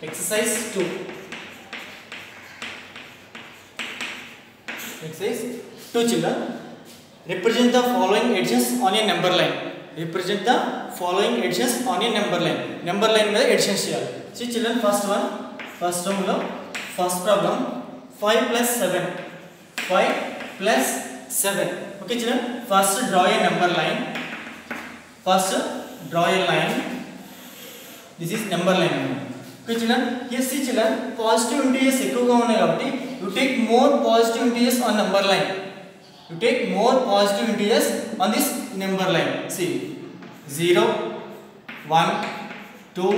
Exercise 2. Exercise 2 children. Represent the following additions on a number line. Represent the following additions on a number line. Number line में addition चेयाली. See children, first one low first problem 5 plus 7. 5 plus 7. Okay children, first draw a number line. First draw a line. This is number line. Okay children, here see children, positive integers ఎక్కువగా ఉన్నాయి కాబట్టి you take more positive integers on number line. You take more positive integers on this number line. See 0, 1, 2,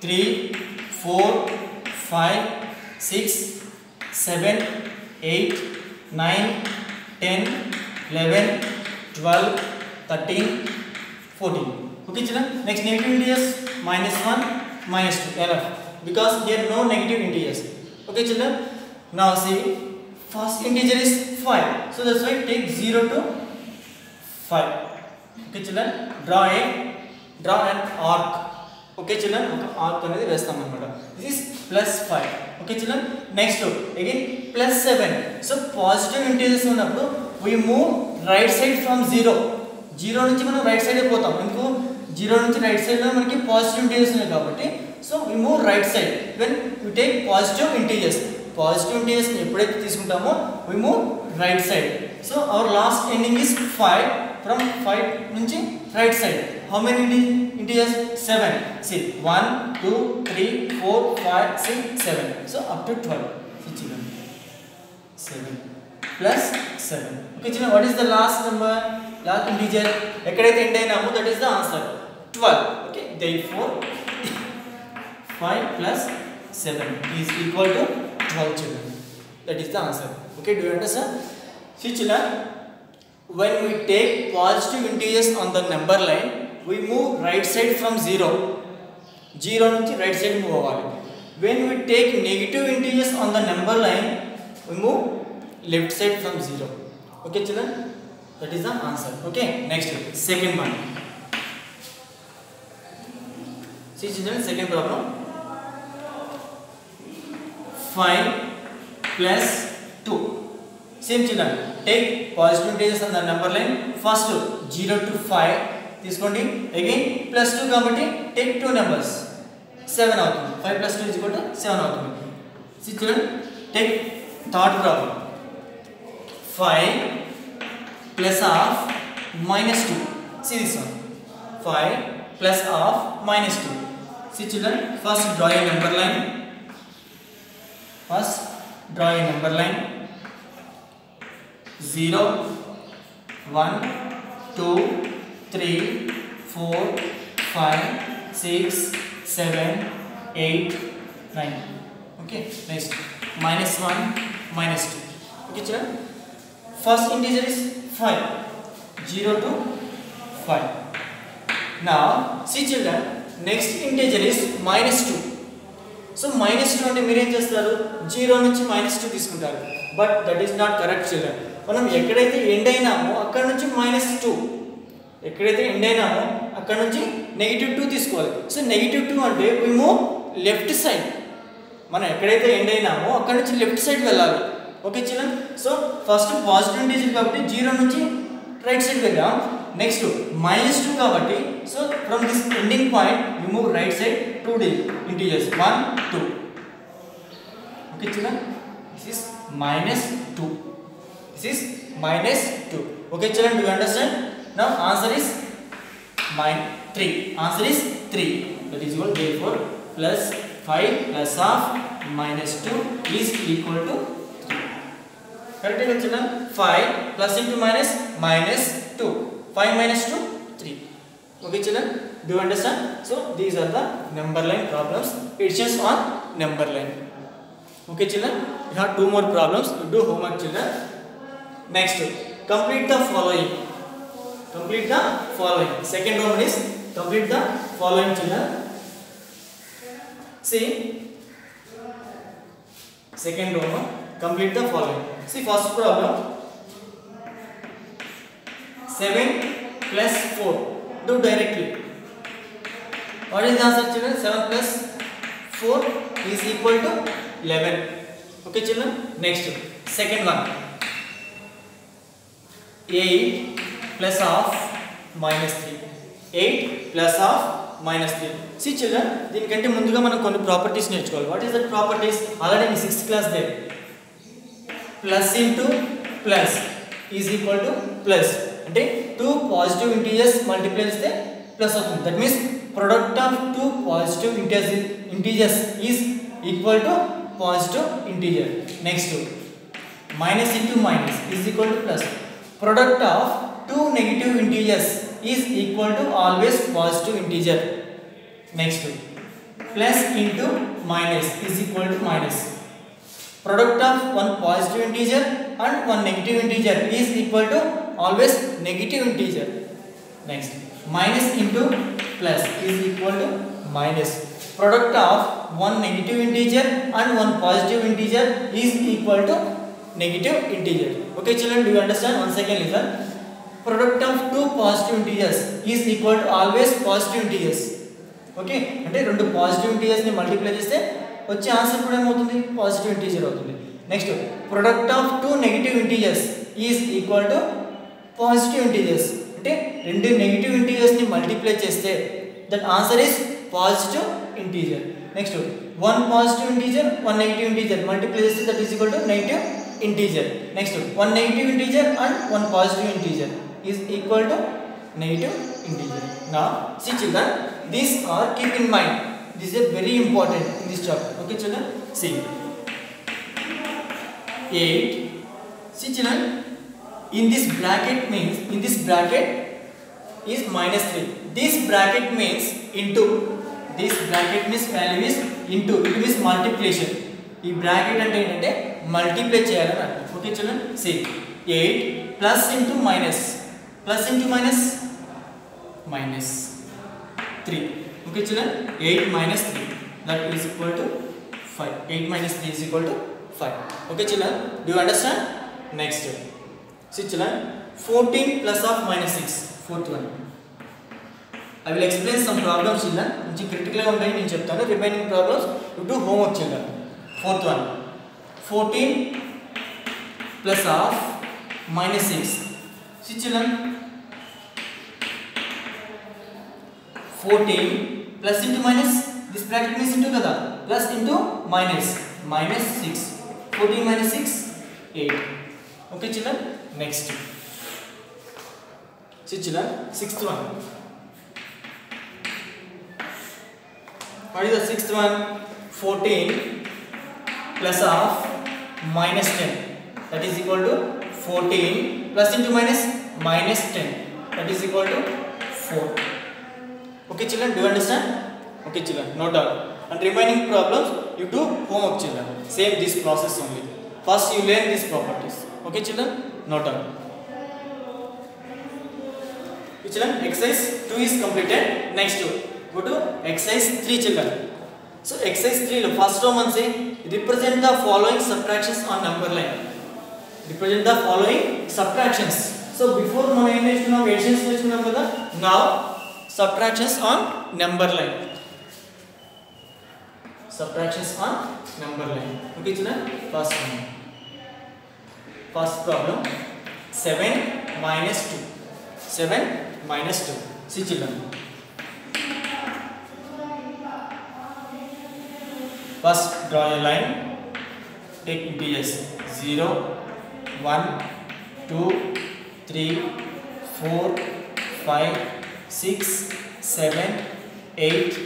3, 4, 5, 6, 7, 8, 9, 10, 11, 12, 13, 14. Okay children, next negative integers minus 1, minus 2, enough, because here no negative integers. Okay children, now see first integer is 5, so that's why take 0 to 5. Okay children, draw an arc. Okay children, arc అనేది వేస్తాం అన్నమాట. This is plus 5. Okay children, next again plus 7. So positive integers ఉన్నప్పుడు we move right side from 0. 0 నుంచి మనం right side పోతాం. ఎందుకు 0 నుంచి right side లో మనకి పాజిటివ్ ఇంటీజర్స్ ఉన్నాయి కాబట్టి so we move right side when we take positive integers. Positive integers ని ఎప్పుడైతే తీసుకుంటామో we move right side. So our last ending is 5. From 5 నుంచి right side. How many integers? 7. See 1, 2, 3, 4, 5, 6, 7. So up to 12. See children. 7 plus 7. Okay children, what is the last number? Last integer ekkadaithe end ayinamo that is the answer 12. Okay, therefore 5 plus 7 is equal to 12 children. That is the answer. Okay, do you understand? See children, when we take positive integers on the number line we move right side from 0 nunchi right side move avali. When we take negative integers on the number line we move left side from 0. Okay children, that is the answer. Okay, next second one. See children, second problem 5 plus 2. Same children, take positive integers on the number line. First 0 to 5 తీసుకోండి. again plus 2 కాబట్టి take two numbers 7 అవుతుంది. 5 plus 2 is equal to 7 అవుతుంది. See children, take third problem 5 plus of minus 2. See this one, 5 plus of minus 2. See children, first draw a number line. First draw a number line. 0, 1, 2, 3, 4, 5, 6, 7, 8, 9. Okay, next minus 1, minus 2. Okay children, first integer is 5, 0 to 5. Now see children, next integer is minus 2. So minus 2 అంటే మీరు ఏం చేస్తారు, 0 నుంచి minus 2 తీసుకుంటారు. But that is not correct children. మనం ఎక్కడైతే end అయినామో అక్కడ నుంచి minus 2, ఎక్కడైతే ఎండ్ అయినామో అక్కడ నుంచి -2 తీసుకోవాలి. సో -2 అంటే we move left side. మనం ఎక్కడైతే ఎండ్ అయినామో అక్కడ నుంచి లెఫ్ట్ సైడ్ వెళ్ళాలి. Okay children, so first positive integer కాబట్టి 0 నుంచి రైట్ సైడ్ వెళ్ళాం. నెక్స్ట్ -2 కాబట్టి so from this ending point we move right side 2 integers 1, 2. Okay children, this is -2. This is -2. Okay children, do you understand? Now answer is 3. Answer is 3. That is equal, therefore plus 5 plus of -2 is equal to 3. Correct children? 5 plus into minus, -2. 5 minus 2, 3. Okay children, do you understand? So these are the number line problems. It's just on number line. Okay children, we have 2 more problems. You do homework children. Next, complete the following. Complete the following. Second one is complete the following children. See, second one, complete the following. See first problem 7 plus 4. Do directly. What is the answer children? 7 plus 4 is equal to 11. Okay children, next second one, 8 plus of minus 3, 8 plus of minus 3. See children, దీనికంటే ముందుగా మనం కొన్ని properties నేర్చుకోవాలి. What is that properties? Already me 6th class they plus into plus is equal to plus, అంటే two positive integers multiply చేస్తే plus అవుతుంది. That means product of two positive integers is equal to positive integer. Next minus into minus is equal to plus. Product of two negative integers is equal to always positive integer. Next, plus into minus is equal to minus. Product of one positive integer and one negative integer is equal to always negative integer. Next, minus into plus is equal to minus. Product of one negative integer and one positive integer is equal to negative integer. Okay children, do you understand? Once again listen. Product of two positive integers is equal to always positive integers. Okay, అంటే రెండు positive integers ని multiply చేస్తే వచ్చే answer కూడా ఏమవుతుంది? Positive integer అవుతుంది. Next, product of two negative integers is equal to positive integers, అంటే రెండు నెగటివ్ ఇంటీజర్స్ ని మల్టిప్లై చేస్తే that answer is positive integer. Next, one positive integer one negative integer multiply చేస్తే that is equal to negative integer. Next, one negative integer and one positive integer is equal to negative integer. Now see children, these are keep in mind, this is very important in this chapter. Okay children, see 8. See children, in this bracket means, in this bracket is minus 3. This bracket means into, this bracket means value is into, it means multiplication. ఈ bracket అంటే ఏంటంటే multiply చేయాలని అర్థం. Okay చూడండి, C 8 plus into minus, plus into minus minus 3. Okay చూడండి, 8 minus 3 that is equal to 5. 8 minus 3 is equal to 5. Okay చూడండి, do you understand? Next C చూడండి, 14 plus of minus 6, fourth one. I will explain some problems children, కొంచెం క్రిటికల్గా ఉంటాయి నేను చెప్తాను. Remaining problems you do homework children. Fourth one, 14 plus of minus 6. See children, 14 plus into minus, this bracket means into kada, plus into minus, minus 6. 14 minus 6, 8. Okay children, next. See children, sixth one. What is the sixth one? 14 plus of minus 10, that is equal to 14 plus into minus minus 10, that is equal to 4. Okay children, do you understand? Okay children, no doubt. And remaining problems you do homework children, same this process only. First you learn these properties. Okay children, no doubt. Okay children, exercise 2 is completed. Next go to exercise 3 children. So exercise 3 lo first one man say represent the following subtractions on number line. Represent the following subtractions. So before మనం ఏం నేర్చుకున్నాం? additions నేర్చుకున్నాం కదా. Now subtractions on number line. Subtractions on number line. Okay children, first one. First problem, 7 minus 2. 7 minus 2. See children. First draw a line, take integers 0, 1, 2, 3, 4, 5, 6, 7, 8,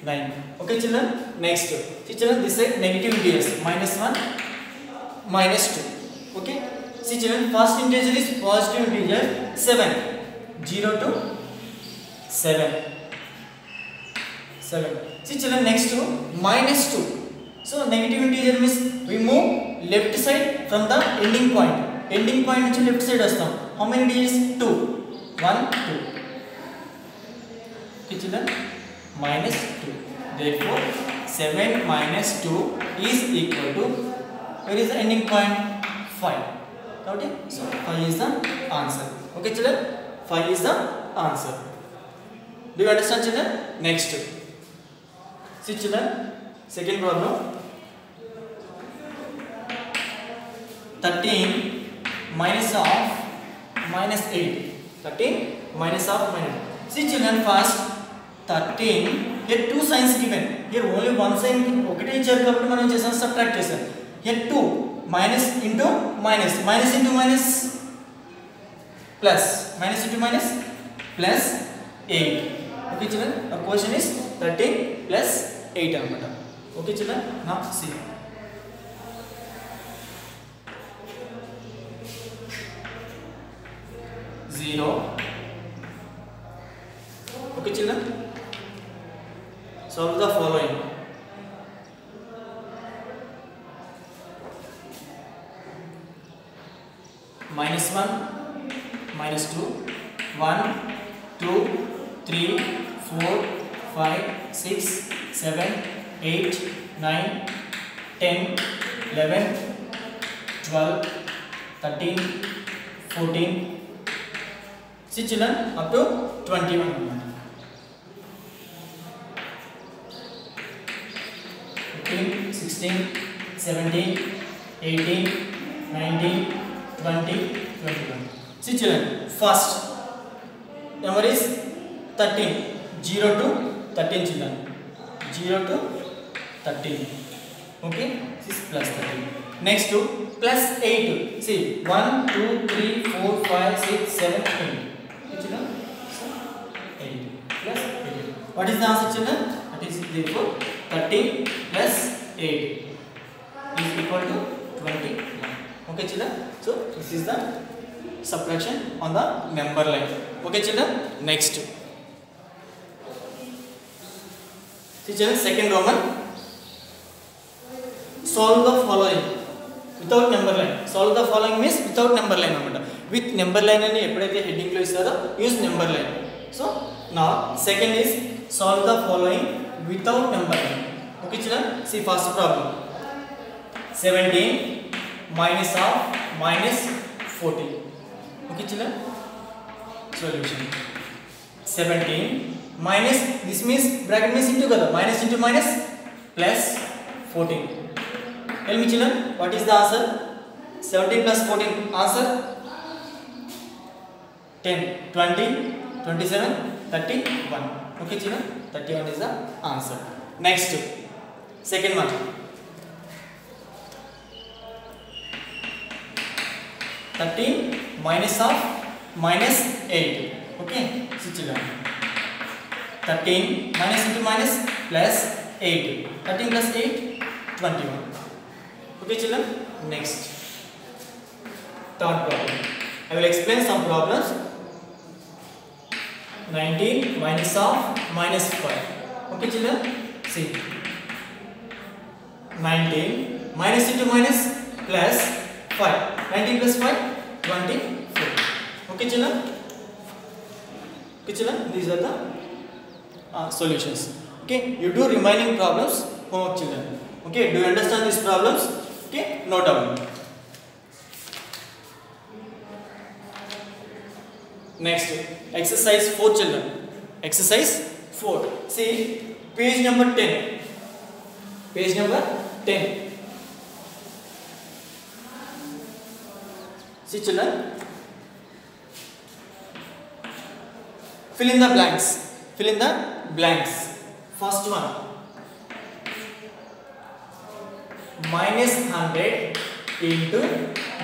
9. Okay children, next. See children, this is negative integers, minus 1, minus 2. Okay. See children, first integer is positive integer 7, 0 to 7. 7. See children, next to minus 2. So negative integer means we move left side from the ending point. Ending point నుంచి left side వస్తాం. How many integers? 2. 1, 2. Okay children, minus 2. Therefore 7 minus 2 is equal to, where is the ending point? 5. Okay, so 5 is the answer. Okay children, 5 is the answer. Do you understand children? Next, see children, second problem. 13 minus of minus 8. 13 minus of minus. See children, first 13. Here two signs given. Here only one sign. ఒకటే ఇచ్చారు కాబట్టి మనం చేసాం subtract చేసాం. Here 2 minus into minus, minus into minus plus, minus into minus plus 8. Okay children, our question is 13 plus 8 anamata. Okay children, now see. Zero. Okay children, solve the following. Minus 1, minus 2, 1, 2, 3, 4, 5, 6, 7, 8, 9, 10, 11, 12, 13, 14. See children, up to 21. 15, 16, 17, 18, 19, 20, 21. See children, first number is 13. 0 to 13 children. 0 to 13. Okay, this is plus 13. Next to plus 8. See 1, 2, 3, 4, 5, 6, 7, 8. Okay, children? So 8 plus 8. What is the answer children? That is therefore 13 plus 8 is equal to 21. Okay children, so this is the subtraction on the number line. Okay children, next see children, second Roman, solve the following without number line. Solve the following means without number line anamata. With number line ani eppudaithe heading lo istaro use number line. So now second is solve the following without number line. Okay children, see first problem, 17 minus of minus 14. Okay children, solution 17 minus, this means bracket means into kada, minus into minus plus 14. Tell me children, what is the answer? 17 plus 14, answer 10, 20, 27, 31. Okay children, 31 is the answer. Next second one, 13 minus of minus 8. Okay, see children, 13 minus into minus plus 8. 13 plus 8, 21. Okay children, next third problem. I will explain some problems. 19 minus of minus 5. Okay children, see 19 minus into minus plus 5. 19 plus 5, 24. Okay children? Okay children, these are the solutions. Okay, you do remaining problems, homework children. Okay, do you understand these problems? Okay, note down. Next, exercise 4 children. Exercise 4. See, page number 10. Page number 10. See children, fill in the blanks. Fill in the blanks. First one, minus 100 into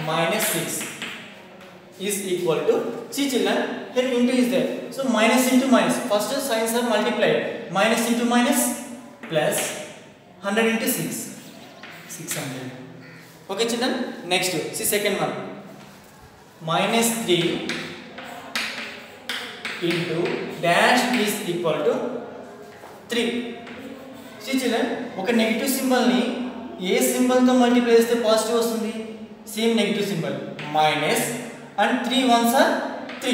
minus 6 is equal to, see children, here into is there, so minus into minus, first signs are multiplied, minus into minus plus 100 into 6, 600. Okay children, next see second one, minus 3 into dash is equal to 3. See children, ఒక negative symbol ని ఏ symbol తో multiply చేస్తే positive వస్తుంది, same negative symbol minus and 3 ones are 3.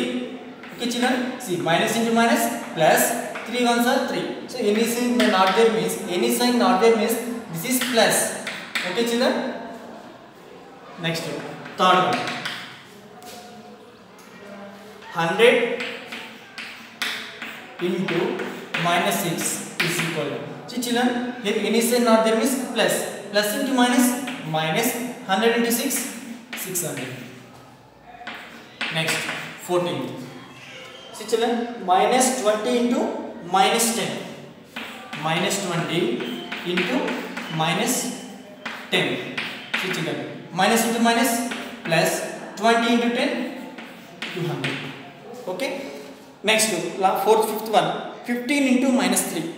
Okay children, see minus into minus plus 3 ones are 3. So any sign not there means, any sign not there means this is plus. Okay children, next third one, 100 into minus 6 is equal to, see children, here any sign not there means plus, plus into minus, minus 100 into 6, 600. Next 14. See children, minus 20 into minus 10. Minus 20 into minus 10. See children, minus into minus plus 20 into 10, 200. Okay. Next, fifth one, 15 into minus 3.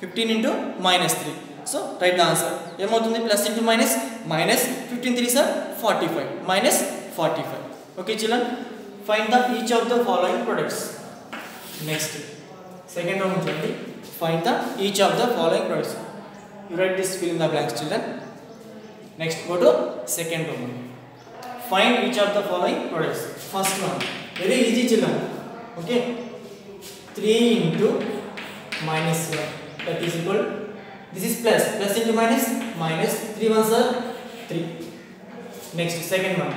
15 into minus 3. So write the answer. Plus into minus, minus 15 3s are 45. Minus 45. Okay children. Find the each of the following products. Next, second round children. Find the each of the following products. You write this, fill in the blanks children. Next, go to second round. Find each of the following products. First one, very easy children. Okay, 3 into minus 1, that is equal, this is plus, plus into minus, minus, 3 ones are 3. Next, second one,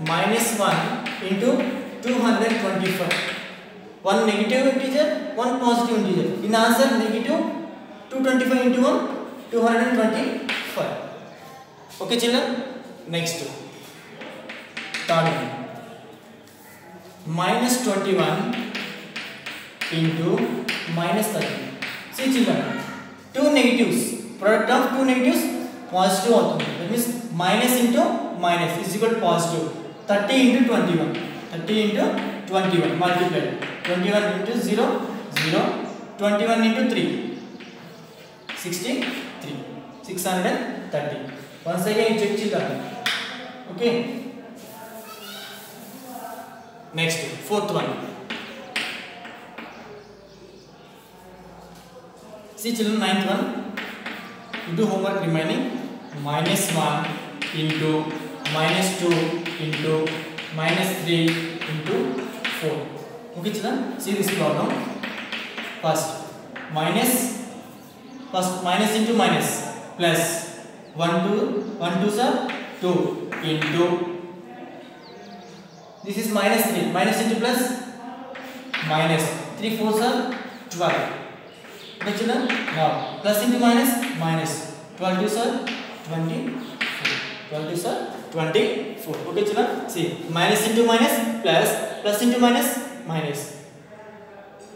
minus 1 into 225. One negative integer, one positive integer. In answer, negative 225 into 1, 225. Okay children. Next, third one, minus 21 into minus 30. See children, two negatives, product of two negatives positive outundi. That means minus into minus is equal to positive. 30 into 21. 30 into 21 multiplied. 21 into 0, 0. 21 into 3. 63. 630. Once again you check children. Okay. Next, fourth one. See children, ninth one. You do homework remaining. Minus 1 into minus 2 into minus 3 into 4. Okay children, see this problem. First minus into minus plus 1 2s are 2 into, this is minus 3, minus into plus minus 3 4s are 12. Okay children, now plus into minus, minus 12 2s are 24. 12 2s are 24. Okay children, see minus into minus plus, plus into minus, minus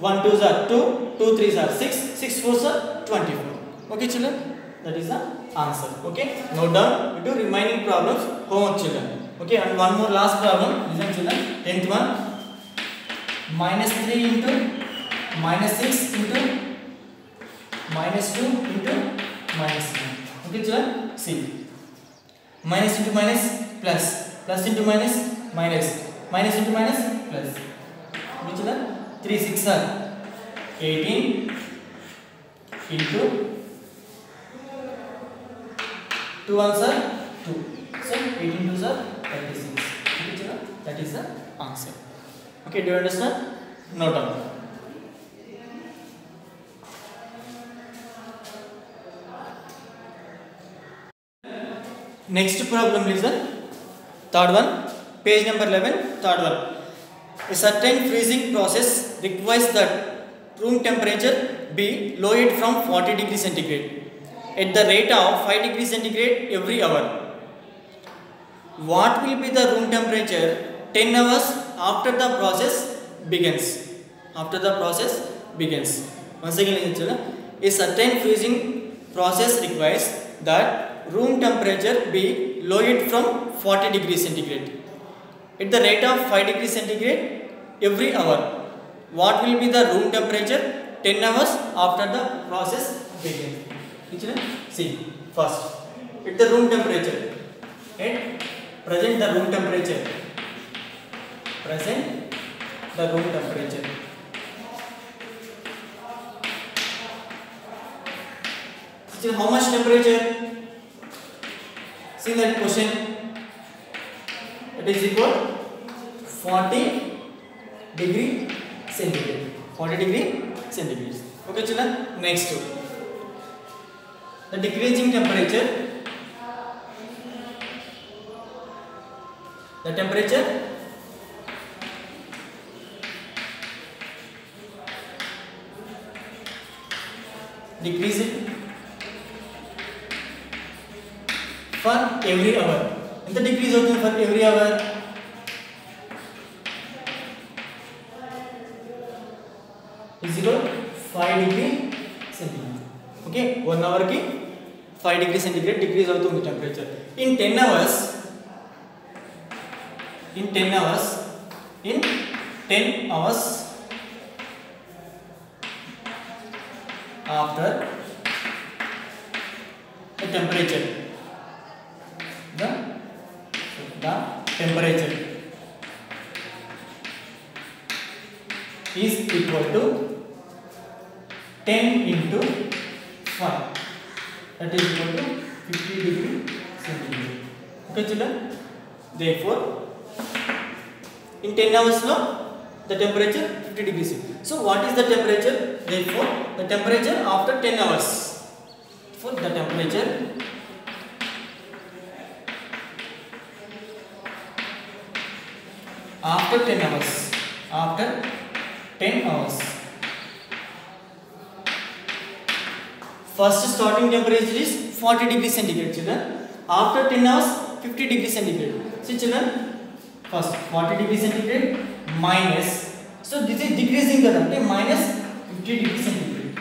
1 2s are 2, 2 3s are 6, 6 4s are 24. Okay children, that is the answer. Okay, note down, you do remaining problems homework children. Okay, and one more last problem. Listen children, 10th one, minus 3 into minus 6 into minus 2 into minus 1. Okay children, see minus into minus plus, plus into minus, minus, minus into minus plus. Okay children, 3 6 are 18 into 2 ones are 2. So 18 2s are 36. Okay children, that is the answer. Okay, do you understand? Note down. Next problem, listen. Third one, page number 11, third one. A certain freezing process requires that room temperature be lowered from 40 degrees centigrade at the rate of 5 degrees centigrade every hour. What will be the room temperature 10 hours after the process begins? After the process begins. Once again, listen. A certain freezing process requires that room temperature be lowered from 40 degrees centigrade at the rate of 5 degrees centigrade every hour. What will be the room temperature 10 hours after the process begins? See, first, at the room temperature, at present the room temperature, See, how much temperature? See that question, it is equal 40 degree centigrade. 40 degree centigrade. Okay children, next, the decreasing temperature, the temperature decreasing for every hour. ఎంత decrease అవుతుంది for every hour? Is equal 5 degree centigrade. Okay, 1 hour కి 5 degree centigrade decrease అవుతుంది temperature. In 10 hours after the temperature is equal to 10 into 5, that is equal to 50 degree centigrade. Okay children, therefore in 10 hours lo the temperature 50 degrees. So what is the temperature? Therefore the temperature after 10 hours, for the temperature after 10 hours, first starting temperature is 40 degree centigrade children. After 10 hours 50 degree centigrade. See children, first 40 degree centigrade minus, so this is decreasing kada, okay, minus 50 degree centigrade,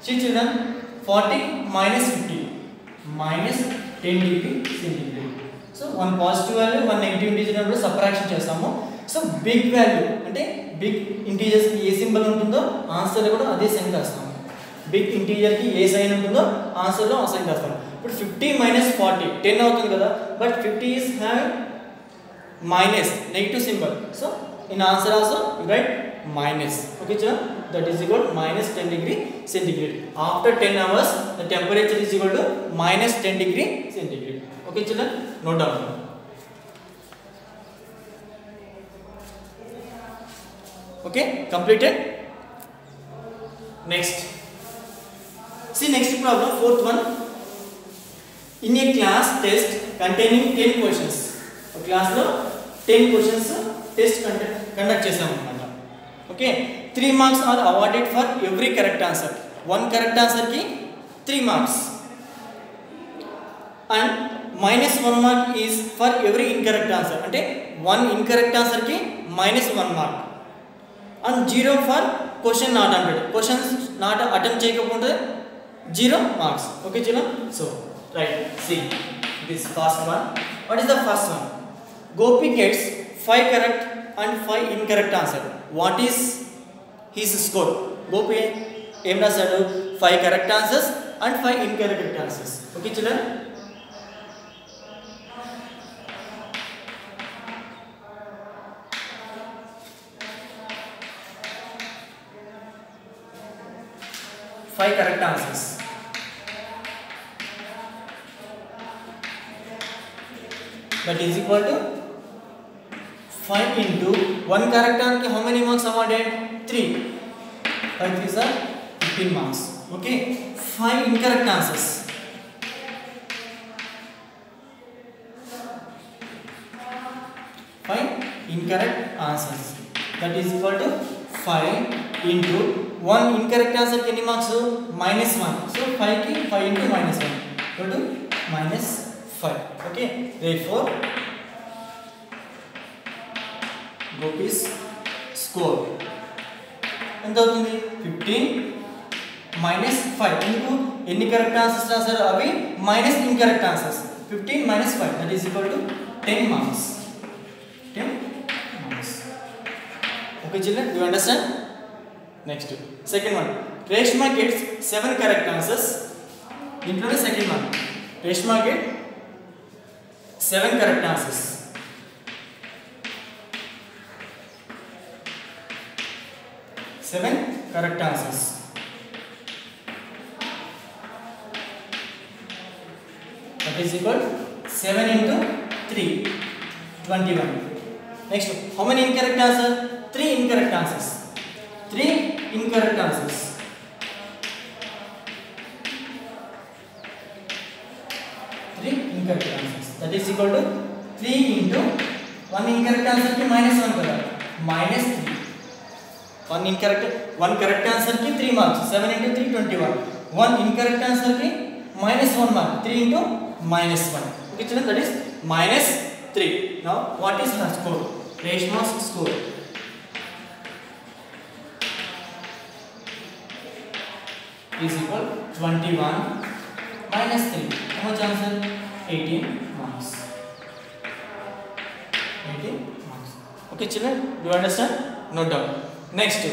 see children, 40 minus 50 minus 10 degree centigrade. So one positive value, one negative integer అప్పుడు subtraction చేస్తాము. So big value అంటే big integers కి ఏ symbol ఉంటుందో answer లో కూడా అదే sign రాస్తాము. Big integer కి ఏ సైన్ ఉంటుందో ఆన్సర్ లో ఆ సైన్ రాస్తాము. ఇప్పుడు 50 minus 40 10 అవుతుంది కదా, but 50 is having minus negative symbol, so in answer also you write minus. Okay children, that is equal to minus 10 degree centigrade. After 10 hours the temperature is equal to minus 10 degree centigrade. Okay children, note down. Okay, completed. Next, see next problem, fourth one. In a class test containing 10 questions, a class lo 10 questions test conduct చేసాము అన్నమాట. Okay, 3 marks are awarded for every correct answer. One correct answer ki 3 marks and minus 1 mark is for every incorrect answer. అంటే 1 incorrect answer ki minus 1 mark and 0 for question not attempted. Questions not attempt చేయకపోతే 0 marks. Okay children, so right, see this first one. What is the first one? Gopi gets 5 correct and 5 incorrect answer. What is his score? Gopi em rasadu 5 correct answers and 5 incorrect answers. Okay children, five correct answers. That is equal to 5 into 1 correct answer. How many marks awarded? 3. 5 is 15 marks. Okay. 5 incorrect answers. 5 incorrect answers. That is equal to 5 into 1 incorrect answer. Any marks? Minus 1. So 5 ki 5 into minus 1 equal to minus 5. Okay, therefore Gopi's score ఎంత అవుతుంది? 15 minus 5. ఎందుకు ఎన్ని correct answers రాశారు అవి minus incorrect answers. 15 minus 5, that is equal to 10 marks. 10 marks. Okay children, do you understand? Next, second one. Reshma gets 7 correct answers. Include the second one. Reshma gets 7 correct answers. 7 correct answers. That is equal to 7 into 3, 21. Next, how many incorrect answers? 3 incorrect answers. 3 incorrect answers. 3 incorrect answers. That is equal to 3 into 1 incorrect answer ki minus 1 kada, minus 3. 1 correct answer ki 3 marks. 7 into 3, 21. 1 incorrect answer ki minus 1 mark. 3 into minus 1. Okay children, that is minus 3. Now what is her score? Reshma's score is equal 21 minus 3. How much answer? 18 marks. 18 marks. Okay children, do you understand? Note down. Next,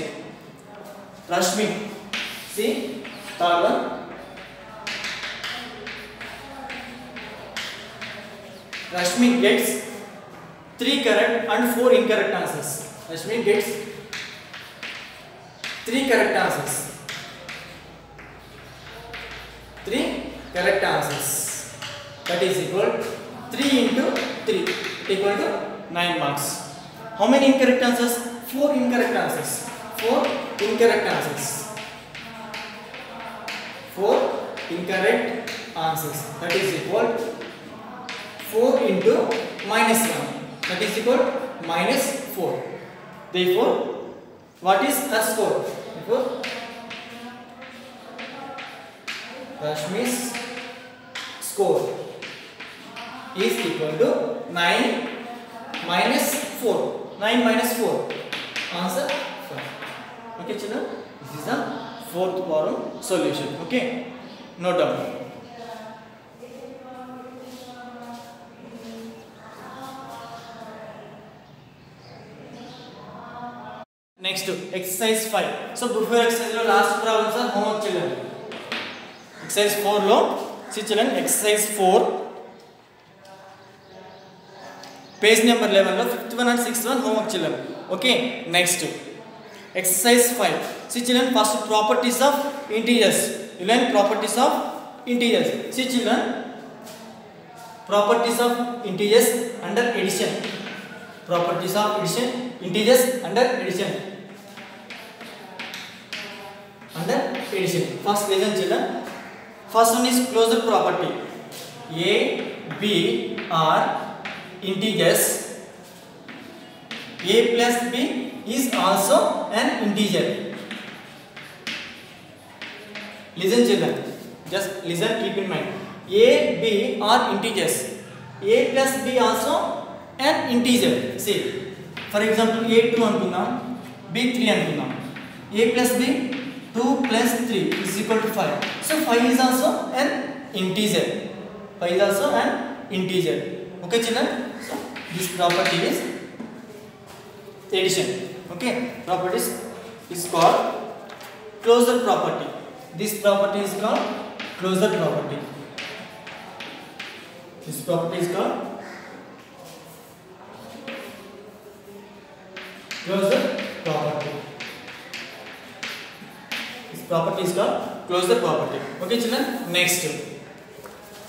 Rashmi. See, third one. Rashmi gets 3 correct and 4 incorrect answers. Rashmi gets 3 correct answers. 3 correct answers. That is equal 3 into 3 equal to 9 marks. How many incorrect answers? 4 incorrect answers. 4 incorrect answers. 4 incorrect answers. That is equal 4 into minus 1. That is equal minus 4. Therefore, what is her score? Therefore, Rashmi's score is equal to 9 minus 4. 9 minus 4. Answer 4. Okay children, this is the fourth problem solution. Okay, note down. Next, exercise 5. So before exercise lo last problems are homework children. Exercise 4 lo, see children, exercise 4 page number 11 lo 5th one and 6th one homework children. Okay, next exercise 5. See children, first properties of integers. You learn properties of integers. See children, properties of integers under addition. Properties of addition, integers under addition. Under addition. First listen children. First one is closure property. A, B are integers. A plus B is also an integer. Listen children, just listen, keep in mind. A, B are integers. A plus B also an integer. See, for example, A 2 ankunna, B 3 ankunna. A plus B 2 plus 3 is equal to 5. So 5 is also an integer. 5 is also an integer. Okay children, so this property is addition. Okay, properties is called closure property. This property is called closure property. This property is called closure property. This property is called closure property. Okay children, next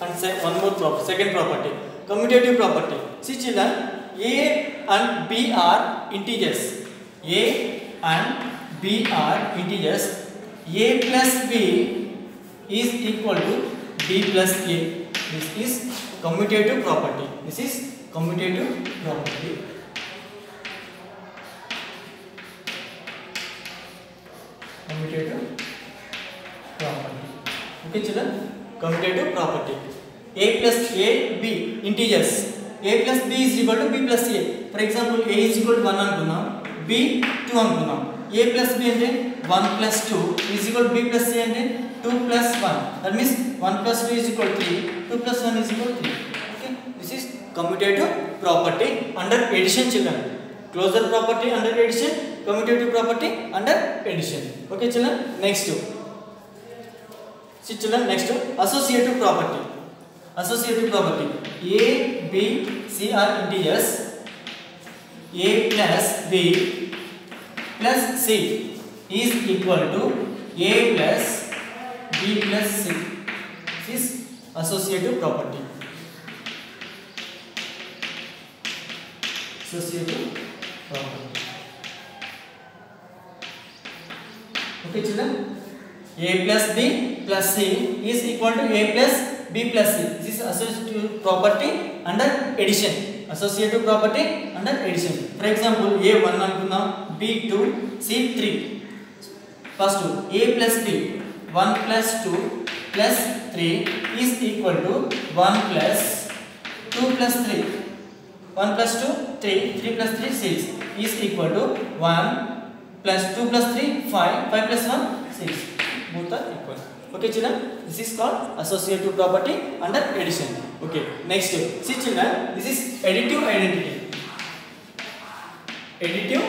and say one more property, second property, commutative property. See children, A and B are integers. A and B are integers. A plus B is equal to B plus A. This is commutative property. This is commutative property. Commutative property. Okay children, commutative property. A plus A, B integers. A plus B is equal to B plus A. For example, A is equal to 1 ankunna, B 2 ankunna. A plus B ante 1 plus 2 is equal to B plus A ante 2 plus 1. That means 1 plus 2 is equal to 3. 2 plus 1 is equal to 3. Okay, this is commutative property under addition children. Closure property under addition, commutative property under addition. Okay children, next two. See children, next two, associative property. Associative property. A, B, C are integers. A plus B plus C is equal to A plus B plus C. This is associative property. Associative property. Okay children, A plus B plus C is equal to A plus B plus C. This is associative property under addition. Associative property under addition. For example, A1 ankunna, B2, C3. First two, A plus B, 1 plus 2 plus 3 is equal to 1 plus 2 plus 3. 1 plus 2 3, 3 plus 3 6 is equal to 1 plus 2 plus 3 5, 5 plus 1 6. Both are equal. Okay children, this is called associative property under addition. Okay, next see children, this is additive identity. Additive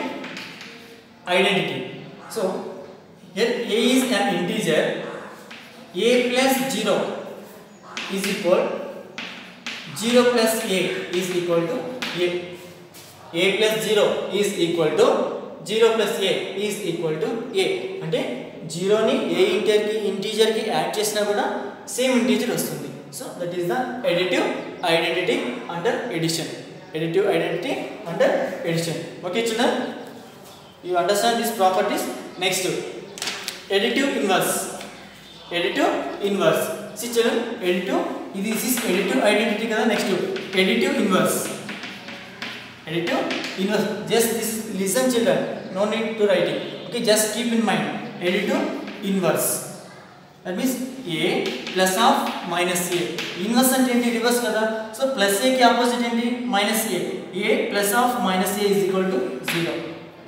identity. So here a is an integer. A plus 0 is equal 0 plus a is equal to a. A plus 0 is equal to 0 plus a is equal to a. అంటే 0 ని a integer కి add చేసినా కూడా same integer వస్తుంది. So that is the additive identity under addition. Additive identity under addition. Okay children, you understand these properties. Next, additive inverse. Additive inverse. See children, additive, this is additive identity kada. Next, additive inverse. Additive inverse. Just this, listen children, no need to write it. Okay, just keep in mind additive inverse. That means a plus of minus a. Inverse అంటే ఏంటి? Reverse కదా. So plus a కి opposite ఏంటి? Minus a. a plus of minus a is equal to 0.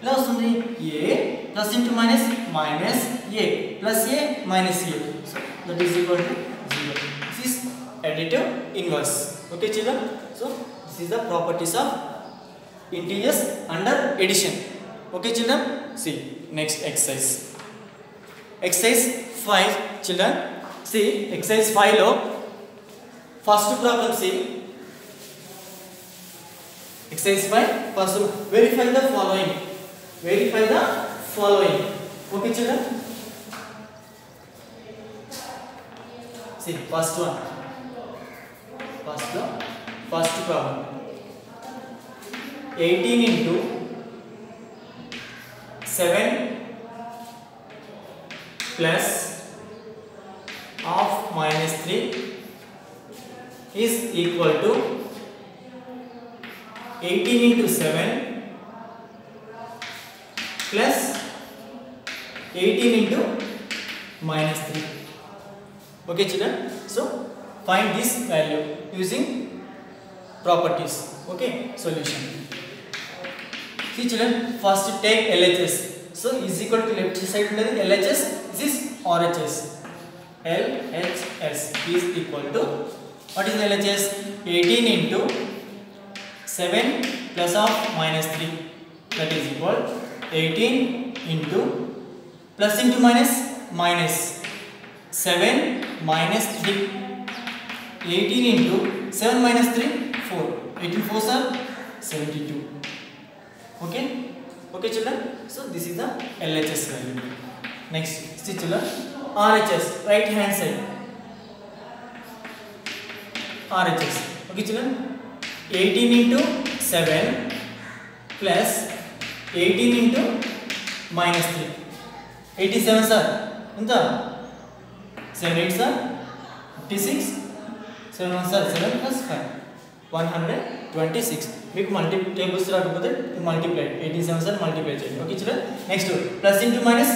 ఇలా వస్తుంది a plus into minus minus a plus a minus a. So that is equal to 0. This is additive inverse. Okay children, so this is the properties of integers under addition. Okay children, see next exercise. Exercise 5 children, see exercise 5 lo first problem. See exercise 5 first, verify the following. Verify the following. Okay children, see first one, first problem. 18 into 7 plus of minus 3 is equal to 18 into 7 plus 18 into minus 3. Okay children, so find this value using properties. Okay, solution. See children, first take LHS. So is equal to left side under LHS, this is RHS. LHS is equal to, what is LHS? 18 into 7 plus of minus 3, that is equal 18 into plus into minus minus 7 minus 3. 18 into 7 minus 3 4. 18 4s are 72. Okay, okay children, so this is the LHS value. Next, see children, RHS, right hand side. RHS. Okay children, 18 into 7 plus 18 into minus 3. 87 sir, inta 7 8s are 56. 7 1s are 7 plus 5. 126. మీకు multi tables రాకపోతే multiply 87 sir multiply చేయండి. Okay చూడండి. Next plus into minus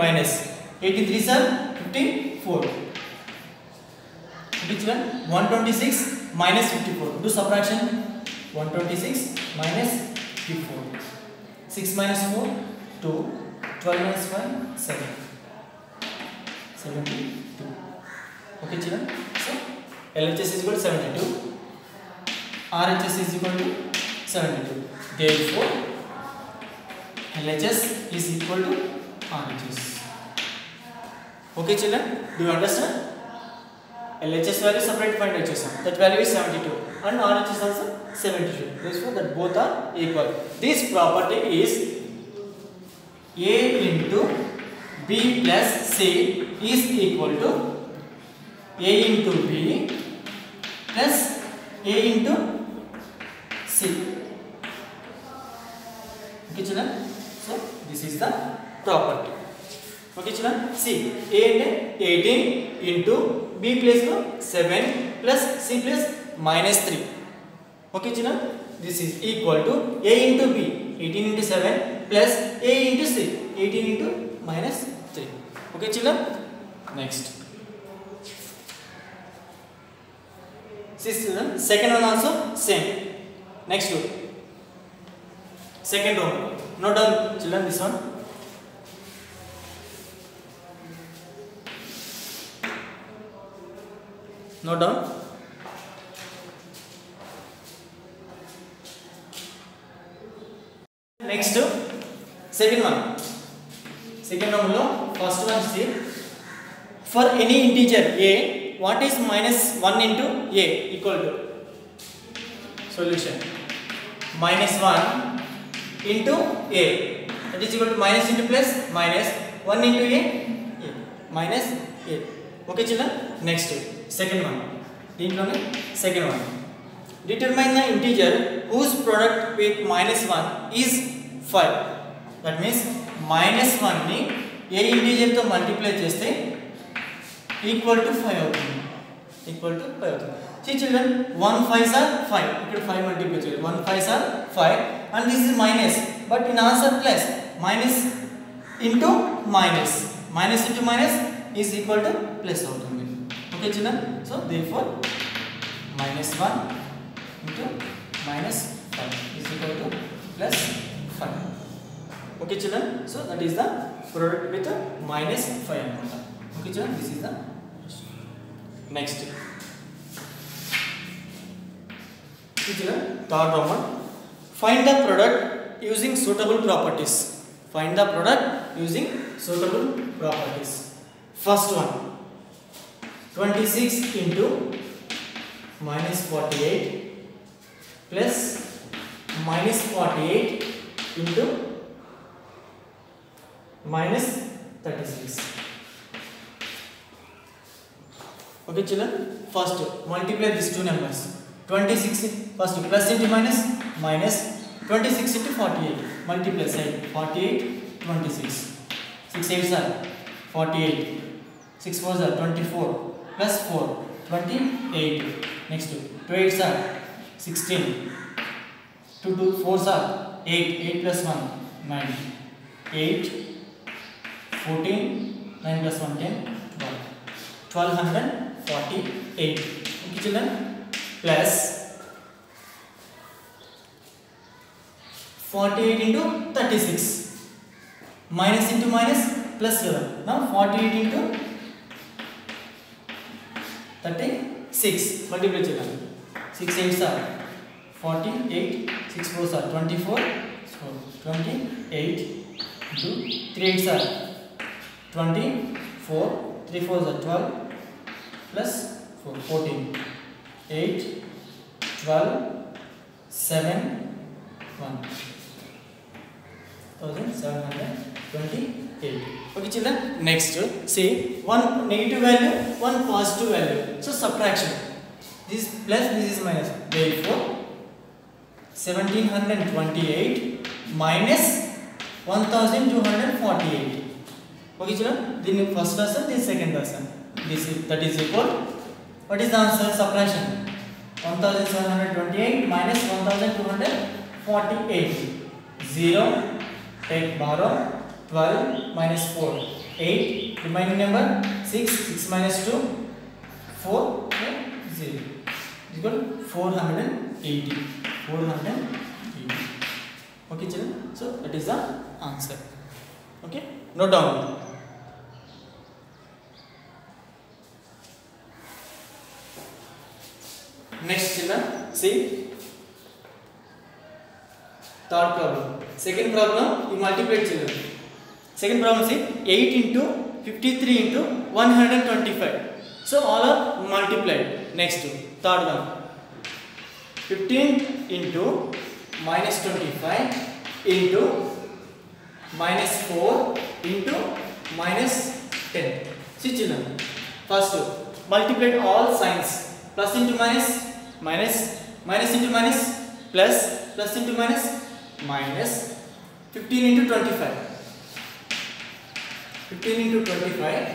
minus 83 sir 54. Okay చూడండి. 126 minus 54. Do subtraction. 126 minus 54. 6 minus 4 2. 12 minus 5 7. 72. Okay చూడండి. So LHS is equal to 72. RHS is equal to 72. Therefore, LHS is equal to RHS. Okay, children, do you understand? LHS value separate find HSM. That value is 72, and RHS also 72. Therefore, that both are equal. This property is A into B plus C is equal to A into B plus A into C. Okay children, so this is the property. Okay children, see A and 18 into B place go 7 plus C plus minus 3. Okay children, this is equal to A into B, 18 into 7 plus A into C, 18 into minus 3. Okay children, next See children, second one also same. Next row, second row. Note down children this one. Note down. Next second one. Second one below first one see. For any integer a, what is minus 1 into a equal to? Solution. Minus 1 into a. That is equal to minus into plus minus 1 into a minus a. Okay children. Next second one. Second one. Determine the integer whose product with minus 1 is 5. That means minus 1 ni a integer to multiply cheste equal to 5 అవుతుంది. Equal to 5 అవుతుంది. See children, 1 5s are 5. ఇక్కడ 5 multiply చేయాలి. 1 5s are 5 and this is minus. But in answer plus minus into minus. Minus into minus is equal to plus అవుతుంది. Okay children. So therefore minus 1 into minus 5 is equal to plus 5. Okay children. So that is the product with minus 5 anamata. Okay children, this is the next. Okay children, third one. Find the product using suitable properties. Find the product using suitable properties. First one, 26 into minus 48 plus minus 48 into minus 36. Okay children, first multiply these two numbers. 26 first plus into minus minus 26 into 48 multiply side 48 26 6 8s are 48 6 4s are 24 plus 4 28. Next 2 8s are 16 2 2 4s are 8 8 plus 1 9 8 14 9 plus 1 10 12 1248. Okay children, plus 48 into 36 minus into minus plus 7. Now 48 into 36 multiply children. 6 8s are 48 6 4s are 24 so 28 into 3 8s are 24 3 4s are 12 plus 4 14 8 12 7 1 1728. Okay children, next see one negative value one positive value, so subtraction. This plus this is minus, therefore 1728 minus 1248. Okay children, then first person, this second person, this is that is equal. What is the answer? Subtraction. 1728 minus 1248. 0 take borrow 12 minus 4 8 remaining number 6 6 minus 2 4 0 equal 480. Okay children, so that is the answer. Okay, note down. Next children, see third problem. Second problem, you multiply children. Second problem, see 8 into 53 into 125. So all are multiplied. Next third one, 15 into minus 25 into minus 4 into minus 10. See children, first multiply all signs. Plus into minus, minus, minus into minus, plus, plus into minus, minus 15 into 25. 15 into 25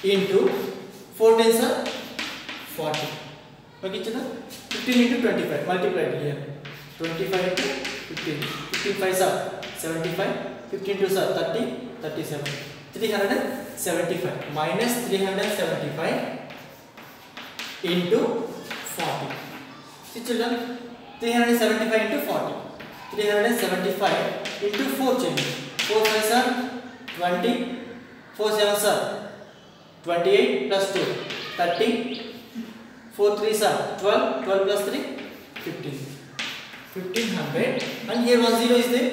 into 4 tens are 40. Okay children, 15 into 25 multiplied here. 25 into 15. 15 5s are 75. 15 2s are 30. 37. 375 minus 375 into 40. See children, 375 into 40. 375 into 4 change. 4 5s are 20. 4 7s are 28 plus 2 30. 4 3s are 12. 12 plus 3 15. 1500, and here 1 0 is there.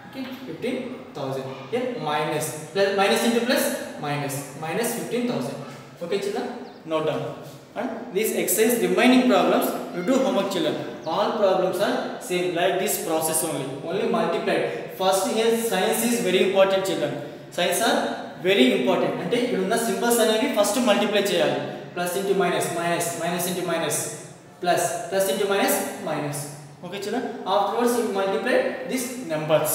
Okay, 15,000. Here minus into plus minus 15,000. Okay children, note down. And these exercise remaining problems you do homework children. All problems are same like this process only multiplied. First here science is very important children. Science are very important. అంటే ఇక్కడ ఉన్న symbols అనేవి first multiply చేయాలి. Plus into minus minus into minus plus into minus. Okay children, afterwards you multiply these numbers.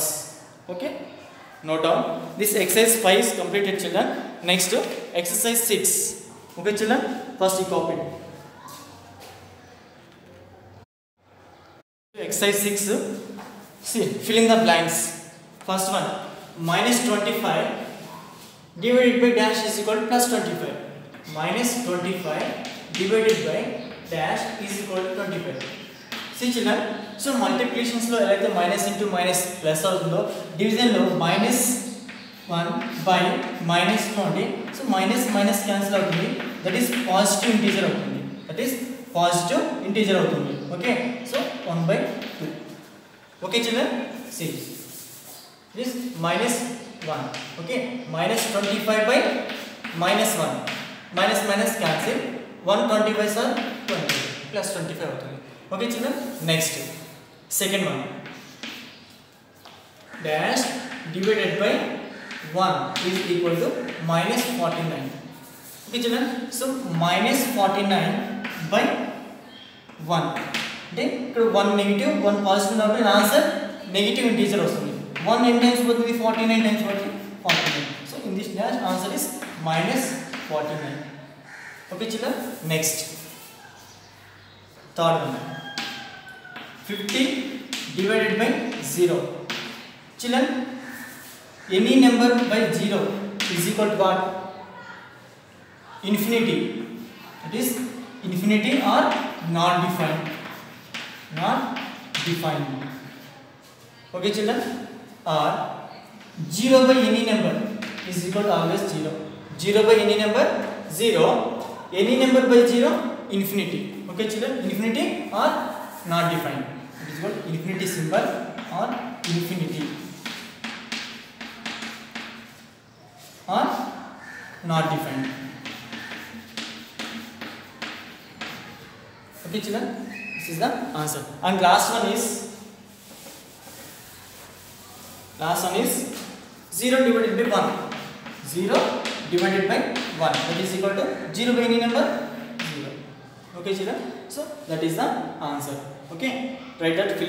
Okay, note down. This exercise 5 is completed children. Next exercise 6. Okay children, first you copy exercise 6. See, fill in the blanks. First one, minus 25 divided by dash is equal to plus 25. Minus 25 divided by dash is equal to 25. See children, so multiplications lo elaithe minus into minus plus avutundo, division lo minus 1 by minus 20. So minus cancel avutundi, that is positive integer avutundi. Okay, so 1 by 2. Okay children, see this minus 1. Okay, minus 25 by minus 1. Minus cancel. 125 are 20 plus 25 avutundi. Okay children, next second one, dash divided by 1 is equal to minus 49. Okay children, so minus 49 by 1 అంటే ఇక్కడ 1 negative 1 positive ఉన్నప్పుడు answer negative integer వస్తుంది. 1 ఎన్ని times పోతుంది? 49 times పోతుంది. 49. So in this dash answer is minus 49. Okay children, next third one, 50 divided by 0. Children, any number by 0 is equal to what? Infinity. It is infinity or not defined. Okay children, or 0 by any number is equal to always 0. 0 by any number 0. Any number by 0 infinity. Okay children, infinity or not defined. It is called infinity symbol or infinity or not defined. Okay children, this is the answer. And last one is 0 divided by 1. 0 divided by 1, that is equal to 0 by any number 0. Okay children, so that is the answer. Okay, write that.